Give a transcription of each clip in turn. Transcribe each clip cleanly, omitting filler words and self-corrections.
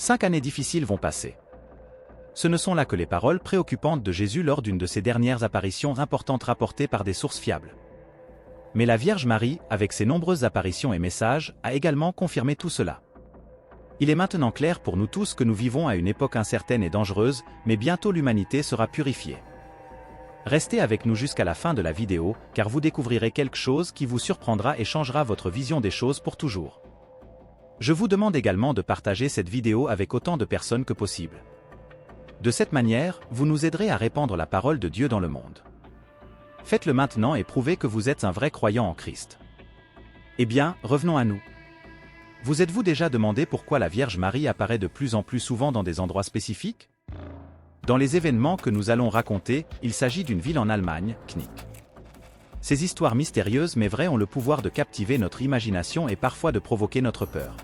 5 années difficiles vont passer. Ce ne sont là que les paroles préoccupantes de Jésus lors d'une de ses dernières apparitions importantes rapportées par des sources fiables. Mais la Vierge Marie, avec ses nombreuses apparitions et messages, a également confirmé tout cela. Il est maintenant clair pour nous tous que nous vivons à une époque incertaine et dangereuse, mais bientôt l'humanité sera purifiée. Restez avec nous jusqu'à la fin de la vidéo, car vous découvrirez quelque chose qui vous surprendra et changera votre vision des choses pour toujours. Je vous demande également de partager cette vidéo avec autant de personnes que possible. De cette manière, vous nous aiderez à répandre la parole de Dieu dans le monde. Faites-le maintenant et prouvez que vous êtes un vrai croyant en Christ. Eh bien, revenons à nous. Vous êtes-vous déjà demandé pourquoi la Vierge Marie apparaît de plus en plus souvent dans des endroits spécifiques? Dans les événements que nous allons raconter, il s'agit d'une ville en Allemagne, Knick. Ces histoires mystérieuses mais vraies ont le pouvoir de captiver notre imagination et parfois de provoquer notre peur.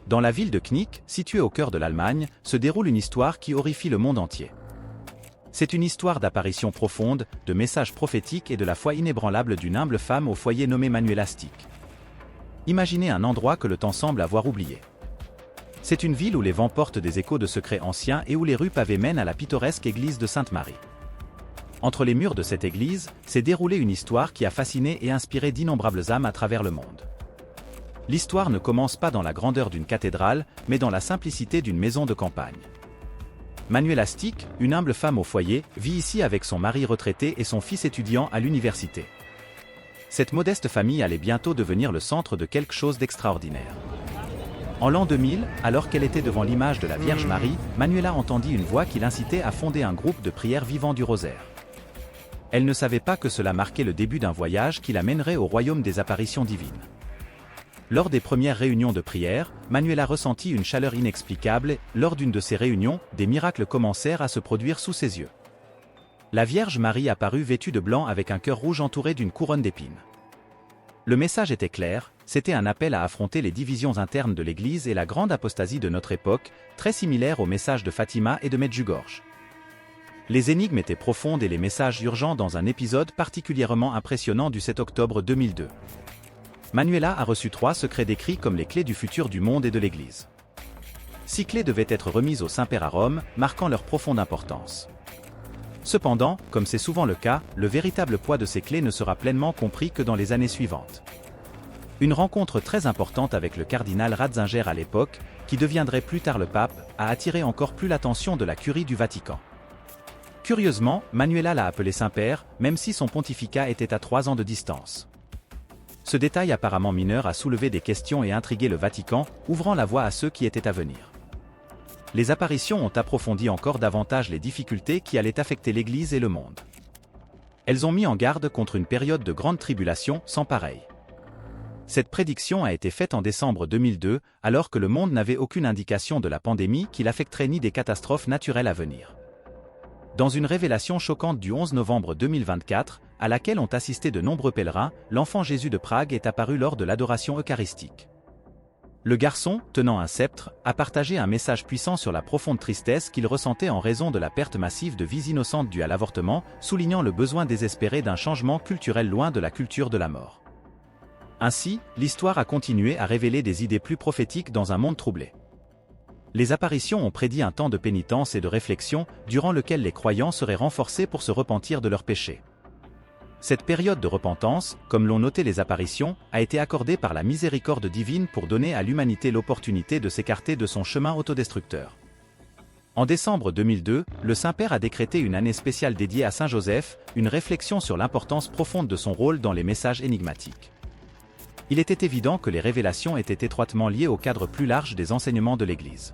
Dans la ville de Knick, située au cœur de l'Allemagne, se déroule une histoire qui horrifie le monde entier. C'est une histoire d'apparition profonde, de messages prophétiques et de la foi inébranlable d'une humble femme au foyer nommée Manuela Stick. Imaginez un endroit que le temps semble avoir oublié. C'est une ville où les vents portent des échos de secrets anciens et où les rues pavées mènent à la pittoresque église de Sainte-Marie. Entre les murs de cette église, s'est déroulée une histoire qui a fasciné et inspiré d'innombrables âmes à travers le monde. L'histoire ne commence pas dans la grandeur d'une cathédrale, mais dans la simplicité d'une maison de campagne. Manuela Stick, une humble femme au foyer, vit ici avec son mari retraité et son fils étudiant à l'université. Cette modeste famille allait bientôt devenir le centre de quelque chose d'extraordinaire. En l'an 2000, alors qu'elle était devant l'image de la Vierge Marie, Manuela entendit une voix qui l'incitait à fonder un groupe de prières vivant du rosaire. Elle ne savait pas que cela marquait le début d'un voyage qui la mènerait au royaume des apparitions divines. Lors des premières réunions de prière, Manuela ressentit une chaleur inexplicable et, lors d'une de ces réunions, des miracles commencèrent à se produire sous ses yeux. La Vierge Marie apparut vêtue de blanc avec un cœur rouge entouré d'une couronne d'épines. Le message était clair, c'était un appel à affronter les divisions internes de l'Église et la grande apostasie de notre époque, très similaire au message de Fatima et de Medjugorje. Les énigmes étaient profondes et les messages urgents dans un épisode particulièrement impressionnant du 7 octobre 2002. Manuela a reçu 3 secrets décrits comme les clés du futur du monde et de l'Église. 6 clés devaient être remises au Saint-Père à Rome, marquant leur profonde importance. Cependant, comme c'est souvent le cas, le véritable poids de ces clés ne sera pleinement compris que dans les années suivantes. Une rencontre très importante avec le cardinal Ratzinger à l'époque, qui deviendrait plus tard le pape, a attiré encore plus l'attention de la curie du Vatican. Curieusement, Manuela l'a appelé Saint-Père, même si son pontificat était à 3 ans de distance. Ce détail apparemment mineur a soulevé des questions et intrigué le Vatican, ouvrant la voie à ceux qui étaient à venir. Les apparitions ont approfondi encore davantage les difficultés qui allaient affecter l'Église et le monde. Elles ont mis en garde contre une période de grande tribulation sans pareille. Cette prédiction a été faite en décembre 2002, alors que le monde n'avait aucune indication de la pandémie qui l'affecterait ni des catastrophes naturelles à venir. Dans une révélation choquante du 11 novembre 2024, à laquelle ont assisté de nombreux pèlerins, l'enfant Jésus de Prague est apparu lors de l'adoration eucharistique. Le garçon, tenant un sceptre, a partagé un message puissant sur la profonde tristesse qu'il ressentait en raison de la perte massive de vies innocentes due à l'avortement, soulignant le besoin désespéré d'un changement culturel loin de la culture de la mort. Ainsi, l'histoire a continué à révéler des idées plus prophétiques dans un monde troublé. Les apparitions ont prédit un temps de pénitence et de réflexion, durant lequel les croyants seraient renforcés pour se repentir de leurs péchés. Cette période de repentance, comme l'ont noté les apparitions, a été accordée par la miséricorde divine pour donner à l'humanité l'opportunité de s'écarter de son chemin autodestructeur. En décembre 2002, le Saint-Père a décrété une année spéciale dédiée à Saint Joseph, une réflexion sur l'importance profonde de son rôle dans les messages énigmatiques. Il était évident que les révélations étaient étroitement liées au cadre plus large des enseignements de l'Église.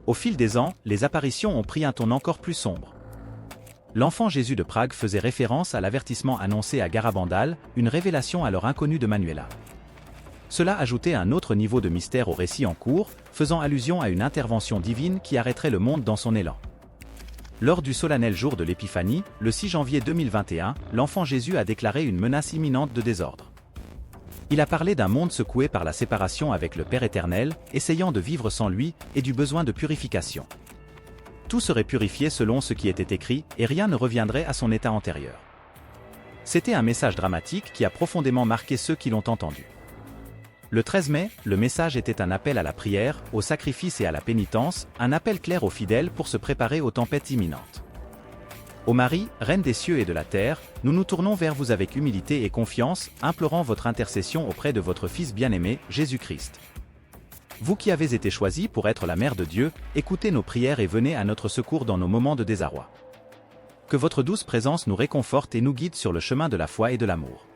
Au fil des ans, les apparitions ont pris un ton encore plus sombre. L'enfant Jésus de Prague faisait référence à l'avertissement annoncé à Garabandal, une révélation alors inconnue de Manuela. Cela ajoutait un autre niveau de mystère au récit en cours, faisant allusion à une intervention divine qui arrêterait le monde dans son élan. Lors du solennel jour de l'Épiphanie, le 6 janvier 2021, l'enfant Jésus a déclaré une menace imminente de désordre. Il a parlé d'un monde secoué par la séparation avec le Père éternel, essayant de vivre sans lui, et du besoin de purification. Tout serait purifié selon ce qui était écrit, et rien ne reviendrait à son état antérieur. C'était un message dramatique qui a profondément marqué ceux qui l'ont entendu. Le 13 mai, le message était un appel à la prière, au sacrifice et à la pénitence, un appel clair aux fidèles pour se préparer aux tempêtes imminentes. Ô Marie, Reine des cieux et de la terre, nous nous tournons vers vous avec humilité et confiance, implorant votre intercession auprès de votre Fils bien-aimé, Jésus-Christ. Vous qui avez été choisis pour être la Mère de Dieu, écoutez nos prières et venez à notre secours dans nos moments de désarroi. Que votre douce présence nous réconforte et nous guide sur le chemin de la foi et de l'amour.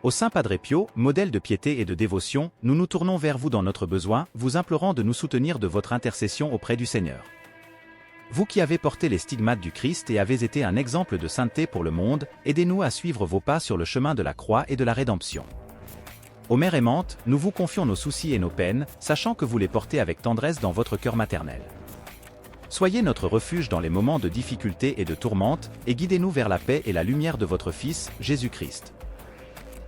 Au Saint Padre Pio, modèle de piété et de dévotion, nous nous tournons vers vous dans notre besoin, vous implorant de nous soutenir de votre intercession auprès du Seigneur. Vous qui avez porté les stigmates du Christ et avez été un exemple de sainteté pour le monde, aidez-nous à suivre vos pas sur le chemin de la croix et de la rédemption. Ô Mère aimante, nous vous confions nos soucis et nos peines, sachant que vous les portez avec tendresse dans votre cœur maternel. Soyez notre refuge dans les moments de difficulté et de tourmente, et guidez-nous vers la paix et la lumière de votre Fils, Jésus-Christ.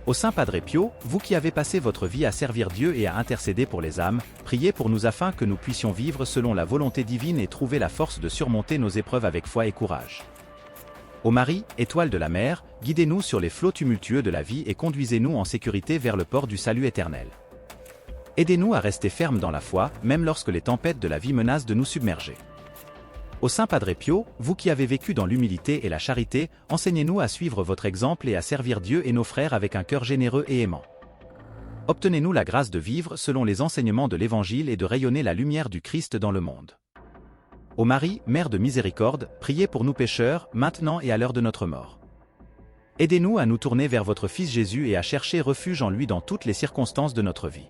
Au Saint Padre Pio, vous qui avez passé votre vie à servir Dieu et à intercéder pour les âmes, priez pour nous afin que nous puissions vivre selon la volonté divine et trouver la force de surmonter nos épreuves avec foi et courage. Ô Marie, étoile de la mer, guidez-nous sur les flots tumultueux de la vie et conduisez-nous en sécurité vers le port du salut éternel. Aidez-nous à rester fermes dans la foi, même lorsque les tempêtes de la vie menacent de nous submerger. Au Saint Padre Pio, vous qui avez vécu dans l'humilité et la charité, enseignez-nous à suivre votre exemple et à servir Dieu et nos frères avec un cœur généreux et aimant. Obtenez-nous la grâce de vivre selon les enseignements de l'Évangile et de rayonner la lumière du Christ dans le monde. Ô Marie, Mère de miséricorde, priez pour nous pécheurs, maintenant et à l'heure de notre mort. Aidez-nous à nous tourner vers votre Fils Jésus et à chercher refuge en lui dans toutes les circonstances de notre vie.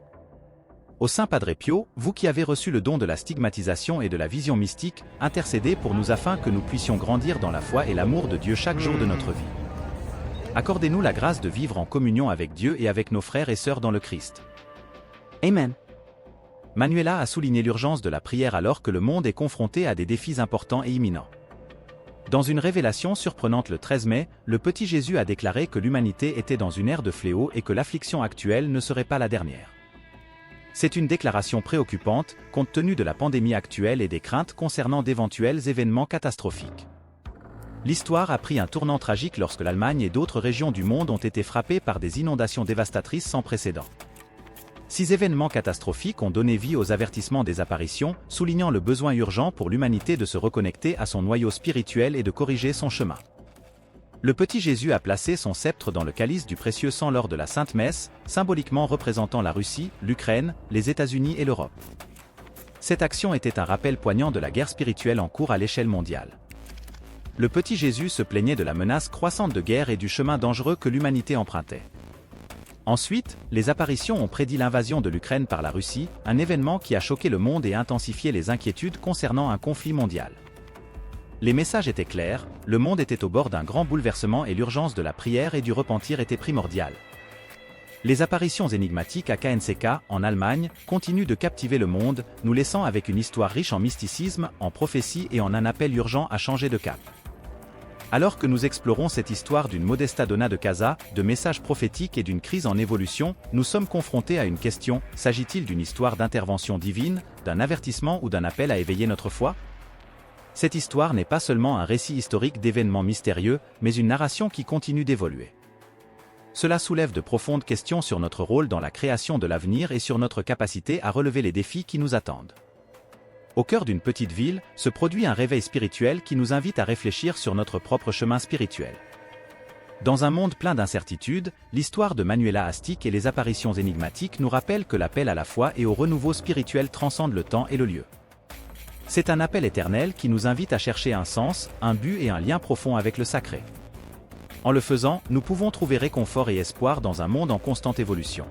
Au Saint Padre Pio, vous qui avez reçu le don de la stigmatisation et de la vision mystique, intercédez pour nous afin que nous puissions grandir dans la foi et l'amour de Dieu chaque jour de notre vie. Accordez-nous la grâce de vivre en communion avec Dieu et avec nos frères et sœurs dans le Christ. Amen. Manuela a souligné l'urgence de la prière alors que le monde est confronté à des défis importants et imminents. Dans une révélation surprenante le 13 mai, le petit Jésus a déclaré que l'humanité était dans une ère de fléau et que l'affliction actuelle ne serait pas la dernière. C'est une déclaration préoccupante, compte tenu de la pandémie actuelle et des craintes concernant d'éventuels événements catastrophiques. L'histoire a pris un tournant tragique lorsque l'Allemagne et d'autres régions du monde ont été frappées par des inondations dévastatrices sans précédent. 6 événements catastrophiques ont donné vie aux avertissements des apparitions, soulignant le besoin urgent pour l'humanité de se reconnecter à son noyau spirituel et de corriger son chemin. Le petit Jésus a placé son sceptre dans le calice du précieux sang lors de la Sainte Messe, symboliquement représentant la Russie, l'Ukraine, les États-Unis et l'Europe. Cette action était un rappel poignant de la guerre spirituelle en cours à l'échelle mondiale. Le petit Jésus se plaignait de la menace croissante de guerre et du chemin dangereux que l'humanité empruntait. Ensuite, les apparitions ont prédit l'invasion de l'Ukraine par la Russie, un événement qui a choqué le monde et intensifié les inquiétudes concernant un conflit mondial. Les messages étaient clairs, le monde était au bord d'un grand bouleversement et l'urgence de la prière et du repentir était primordiale. Les apparitions énigmatiques à KNCK, en Allemagne, continuent de captiver le monde, nous laissant avec une histoire riche en mysticisme, en prophétie et en un appel urgent à changer de cap. Alors que nous explorons cette histoire d'une Modesta Donna de Casa, de messages prophétiques et d'une crise en évolution, nous sommes confrontés à une question, s'agit-il d'une histoire d'intervention divine, d'un avertissement ou d'un appel à éveiller notre foi ? Cette histoire n'est pas seulement un récit historique d'événements mystérieux, mais une narration qui continue d'évoluer. Cela soulève de profondes questions sur notre rôle dans la création de l'avenir et sur notre capacité à relever les défis qui nous attendent. Au cœur d'une petite ville, se produit un réveil spirituel qui nous invite à réfléchir sur notre propre chemin spirituel. Dans un monde plein d'incertitudes, l'histoire de Manuela Astic et les apparitions énigmatiques nous rappellent que l'appel à la foi et au renouveau spirituel transcende le temps et le lieu. C'est un appel éternel qui nous invite à chercher un sens, un but et un lien profond avec le sacré. En le faisant, nous pouvons trouver réconfort et espoir dans un monde en constante évolution.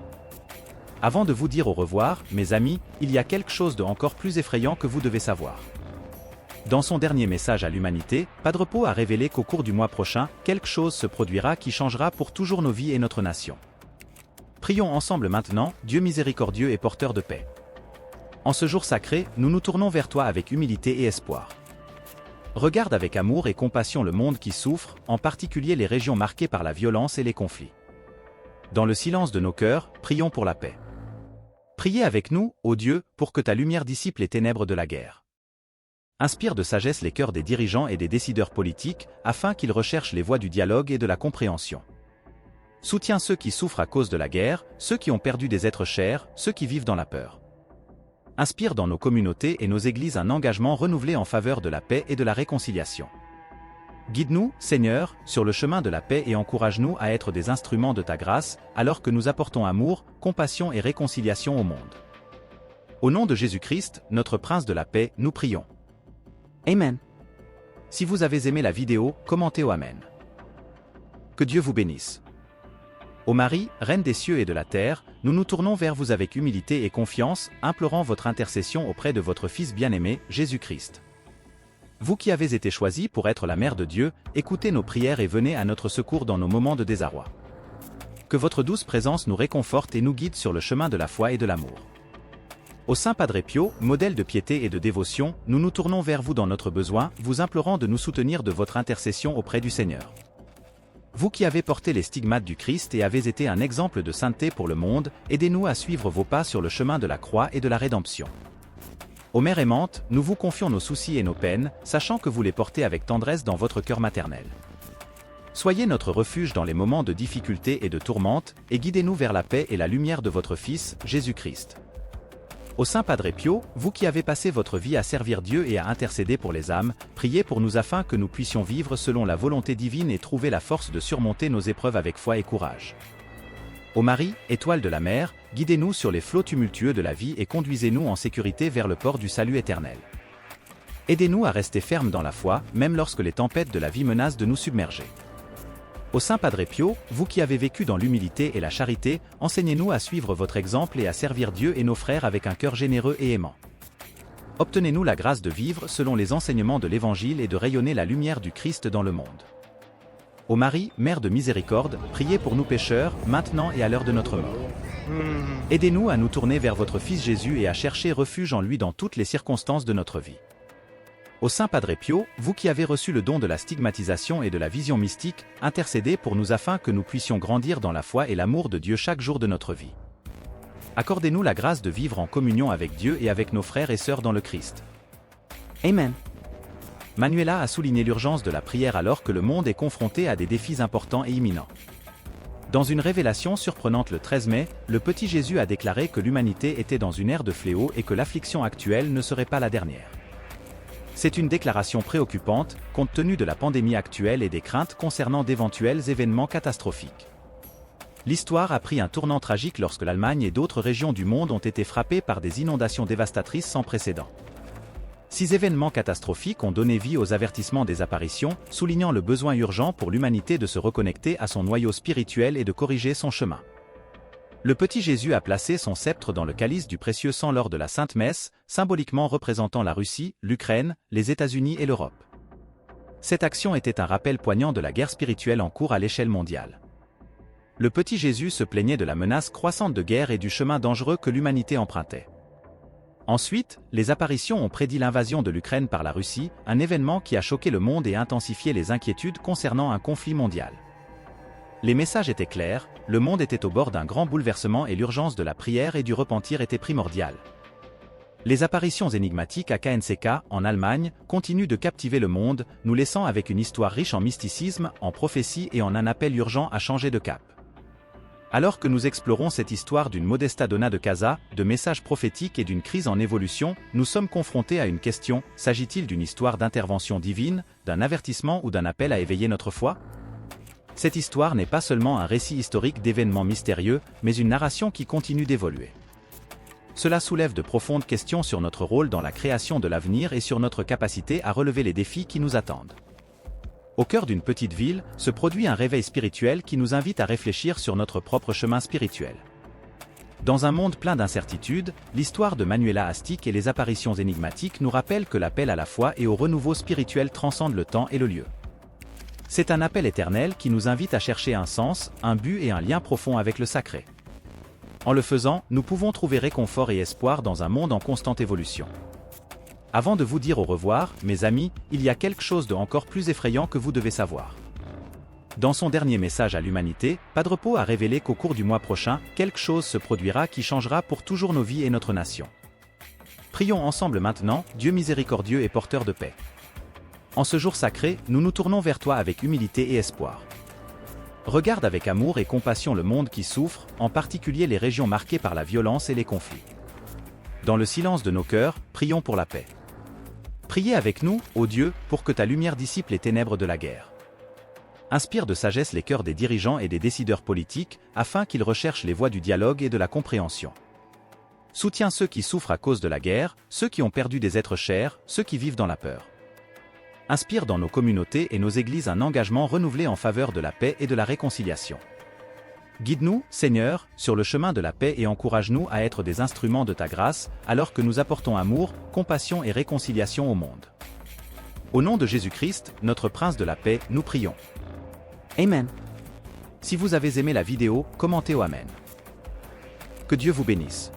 Avant de vous dire au revoir, mes amis, il y a quelque chose de encore plus effrayant que vous devez savoir. Dans son dernier message à l'humanité, Padre Pio a révélé qu'au cours du mois prochain, quelque chose se produira qui changera pour toujours nos vies et notre nation. Prions ensemble maintenant, Dieu miséricordieux et porteur de paix. En ce jour sacré, nous nous tournons vers toi avec humilité et espoir. Regarde avec amour et compassion le monde qui souffre, en particulier les régions marquées par la violence et les conflits. Dans le silence de nos cœurs, prions pour la paix. Priez avec nous, ô Dieu, pour que ta lumière dissipe les ténèbres de la guerre. Inspire de sagesse les cœurs des dirigeants et des décideurs politiques, afin qu'ils recherchent les voies du dialogue et de la compréhension. Soutiens ceux qui souffrent à cause de la guerre, ceux qui ont perdu des êtres chers, ceux qui vivent dans la peur. Inspire dans nos communautés et nos églises un engagement renouvelé en faveur de la paix et de la réconciliation. Guide-nous, Seigneur, sur le chemin de la paix et encourage-nous à être des instruments de ta grâce, alors que nous apportons amour, compassion et réconciliation au monde. Au nom de Jésus-Christ, notre Prince de la paix, nous prions. Amen. Si vous avez aimé la vidéo, commentez au Amen. Que Dieu vous bénisse. Ô Marie, Reine des cieux et de la terre, nous nous tournons vers vous avec humilité et confiance, implorant votre intercession auprès de votre Fils bien-aimé, Jésus-Christ. Vous qui avez été choisis pour être la Mère de Dieu, écoutez nos prières et venez à notre secours dans nos moments de désarroi. Que votre douce présence nous réconforte et nous guide sur le chemin de la foi et de l'amour. Au Saint Padre Pio, modèle de piété et de dévotion, nous nous tournons vers vous dans notre besoin, vous implorant de nous soutenir de votre intercession auprès du Seigneur. Vous qui avez porté les stigmates du Christ et avez été un exemple de sainteté pour le monde, aidez-nous à suivre vos pas sur le chemin de la croix et de la rédemption. Ô Mère aimante, nous vous confions nos soucis et nos peines, sachant que vous les portez avec tendresse dans votre cœur maternel. Soyez notre refuge dans les moments de difficulté et de tourmente, et guidez-nous vers la paix et la lumière de votre Fils, Jésus-Christ. Au Saint Padre Pio, vous qui avez passé votre vie à servir Dieu et à intercéder pour les âmes, priez pour nous afin que nous puissions vivre selon la volonté divine et trouver la force de surmonter nos épreuves avec foi et courage. Ô Marie, étoile de la mer, guidez-nous sur les flots tumultueux de la vie et conduisez-nous en sécurité vers le port du salut éternel. Aidez-nous à rester fermes dans la foi, même lorsque les tempêtes de la vie menacent de nous submerger. Au Saint Padre Pio, vous qui avez vécu dans l'humilité et la charité, enseignez-nous à suivre votre exemple et à servir Dieu et nos frères avec un cœur généreux et aimant. Obtenez-nous la grâce de vivre selon les enseignements de l'Évangile et de rayonner la lumière du Christ dans le monde. Ô Marie, Mère de miséricorde, priez pour nous pécheurs, maintenant et à l'heure de notre mort. Aidez-nous à nous tourner vers votre Fils Jésus et à chercher refuge en lui dans toutes les circonstances de notre vie. Au Saint Padre Pio, vous qui avez reçu le don de la stigmatisation et de la vision mystique, intercédez pour nous afin que nous puissions grandir dans la foi et l'amour de Dieu chaque jour de notre vie. Accordez-nous la grâce de vivre en communion avec Dieu et avec nos frères et sœurs dans le Christ. Amen. Manuela a souligné l'urgence de la prière alors que le monde est confronté à des défis importants et imminents. Dans une révélation surprenante le 13 mai, le petit Jésus a déclaré que l'humanité était dans une ère de fléau et que l'affliction actuelle ne serait pas la dernière. C'est une déclaration préoccupante, compte tenu de la pandémie actuelle et des craintes concernant d'éventuels événements catastrophiques. L'histoire a pris un tournant tragique lorsque l'Allemagne et d'autres régions du monde ont été frappées par des inondations dévastatrices sans précédent. 6 événements catastrophiques ont donné vie aux avertissements des apparitions, soulignant le besoin urgent pour l'humanité de se reconnecter à son noyau spirituel et de corriger son chemin. Le petit Jésus a placé son sceptre dans le calice du précieux sang lors de la Sainte Messe, symboliquement représentant la Russie, l'Ukraine, les États-Unis et l'Europe. Cette action était un rappel poignant de la guerre spirituelle en cours à l'échelle mondiale. Le petit Jésus se plaignait de la menace croissante de guerre et du chemin dangereux que l'humanité empruntait. Ensuite, les apparitions ont prédit l'invasion de l'Ukraine par la Russie, un événement qui a choqué le monde et intensifié les inquiétudes concernant un conflit mondial. Les messages étaient clairs, le monde était au bord d'un grand bouleversement et l'urgence de la prière et du repentir était primordiale. Les apparitions énigmatiques à KNCK, en Allemagne, continuent de captiver le monde, nous laissant avec une histoire riche en mysticisme, en prophéties et en un appel urgent à changer de cap. Alors que nous explorons cette histoire d'une Modesta Donna de Casa, de messages prophétiques et d'une crise en évolution, nous sommes confrontés à une question, s'agit-il d'une histoire d'intervention divine, d'un avertissement ou d'un appel à éveiller notre foi ? Cette histoire n'est pas seulement un récit historique d'événements mystérieux, mais une narration qui continue d'évoluer. Cela soulève de profondes questions sur notre rôle dans la création de l'avenir et sur notre capacité à relever les défis qui nous attendent. Au cœur d'une petite ville, se produit un réveil spirituel qui nous invite à réfléchir sur notre propre chemin spirituel. Dans un monde plein d'incertitudes, l'histoire de Manuela Astic et les apparitions énigmatiques nous rappellent que l'appel à la foi et au renouveau spirituel transcende le temps et le lieu. C'est un appel éternel qui nous invite à chercher un sens, un but et un lien profond avec le sacré. En le faisant, nous pouvons trouver réconfort et espoir dans un monde en constante évolution. Avant de vous dire au revoir, mes amis, il y a quelque chose de encore plus effrayant que vous devez savoir. Dans son dernier message à l'humanité, Padre Pio a révélé qu'au cours du mois prochain, quelque chose se produira qui changera pour toujours nos vies et notre nation. Prions ensemble maintenant, Dieu miséricordieux et porteur de paix. En ce jour sacré, nous nous tournons vers toi avec humilité et espoir. Regarde avec amour et compassion le monde qui souffre, en particulier les régions marquées par la violence et les conflits. Dans le silence de nos cœurs, prions pour la paix. Priez avec nous, ô Dieu, pour que ta lumière dissipe les ténèbres de la guerre. Inspire de sagesse les cœurs des dirigeants et des décideurs politiques, afin qu'ils recherchent les voies du dialogue et de la compréhension. Soutiens ceux qui souffrent à cause de la guerre, ceux qui ont perdu des êtres chers, ceux qui vivent dans la peur. Inspire dans nos communautés et nos églises un engagement renouvelé en faveur de la paix et de la réconciliation. Guide-nous, Seigneur, sur le chemin de la paix et encourage-nous à être des instruments de ta grâce, alors que nous apportons amour, compassion et réconciliation au monde. Au nom de Jésus-Christ, notre Prince de la paix, nous prions. Amen. Si vous avez aimé la vidéo, commentez au Amen. Que Dieu vous bénisse.